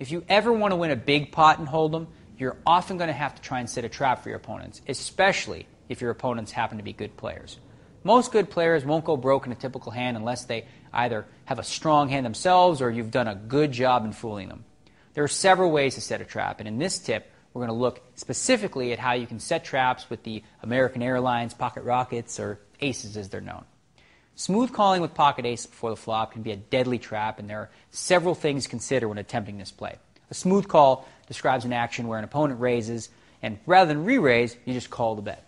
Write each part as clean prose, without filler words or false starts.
If you ever want to win a big pot in Hold'em, you're often going to have to try and set a trap for your opponents, especially if your opponents happen to be good players. Most good players won't go broke in a typical hand unless they either have a strong hand themselves or you've done a good job in fooling them. There are several ways to set a trap, and in this tip, we're going to look specifically at how you can set traps with the American Airlines pocket rockets, or aces as they're known. Smooth calling with pocket ace before the flop can be a deadly trap, and there are several things to consider when attempting this play. A smooth call describes an action where an opponent raises, and rather than re-raise, you just call the bet.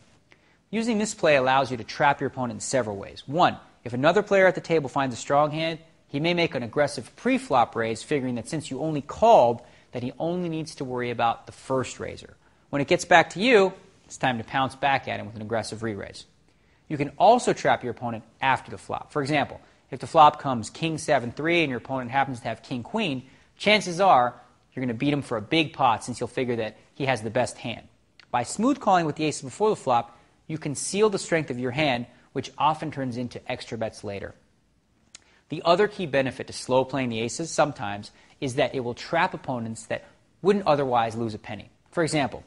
Using this play allows you to trap your opponent in several ways. One, if another player at the table finds a strong hand, he may make an aggressive pre-flop raise, figuring that since you only called, that he only needs to worry about the first raiser. When it gets back to you, it's time to pounce back at him with an aggressive re-raise. You can also trap your opponent after the flop. For example, if the flop comes king 7-3 and your opponent happens to have king queen, chances are you're going to beat him for a big pot since you'll figure that he has the best hand. By smooth calling with the aces before the flop, you conceal the strength of your hand, which often turns into extra bets later. The other key benefit to slow playing the aces sometimes is that it will trap opponents that wouldn't otherwise lose a penny. For example,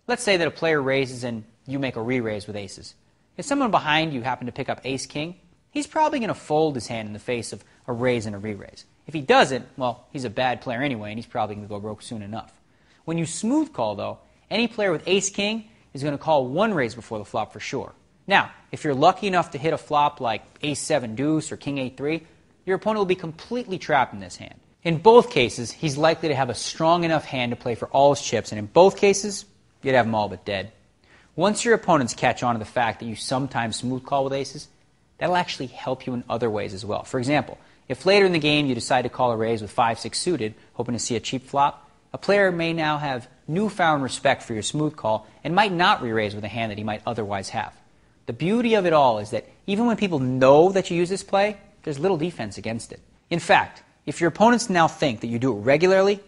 let's say that a player raises and you make a re-raise with aces. If someone behind you happened to pick up ace-king, he's probably going to fold his hand in the face of a raise and a re-raise. If he doesn't, well, he's a bad player anyway, and he's probably going to go broke soon enough. When you smooth call, though, any player with ace-king is going to call one raise before the flop for sure. Now, if you're lucky enough to hit a flop like ace-7 deuce or king 8-3, your opponent will be completely trapped in this hand. In both cases, he's likely to have a strong enough hand to play for all his chips, and in both cases, you'd have them all but dead. Once your opponents catch on to the fact that you sometimes smooth call with aces, that'll actually help you in other ways as well. For example, if later in the game you decide to call a raise with 5-6 suited, hoping to see a cheap flop, a player may now have newfound respect for your smooth call and might not re-raise with a hand that he might otherwise have. The beauty of it all is that even when people know that you use this play, there's little defense against it. In fact, if your opponents now think that you do it regularly,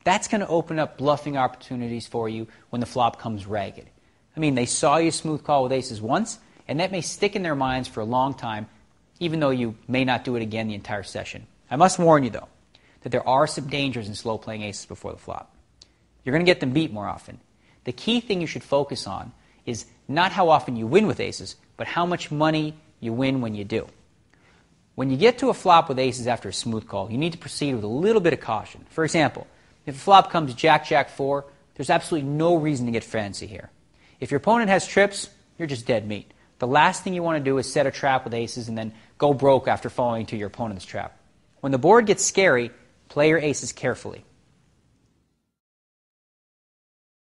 that's going to open up bluffing opportunities for you when the flop comes ragged. I mean, they saw you smooth call with aces once, and that may stick in their minds for a long time, even though you may not do it again the entire session. I must warn you, though, that there are some dangers in slow playing aces before the flop. You're going to get them beat more often. The key thing you should focus on is not how often you win with aces, but how much money you win when you do. When you get to a flop with aces after a smooth call, you need to proceed with a little bit of caution. For example, if a flop comes Jack-Jack-4, there's absolutely no reason to get fancy here. If your opponent has trips, you're just dead meat. The last thing you want to do is set a trap with aces and then go broke after falling into your opponent's trap. When the board gets scary, play your aces carefully.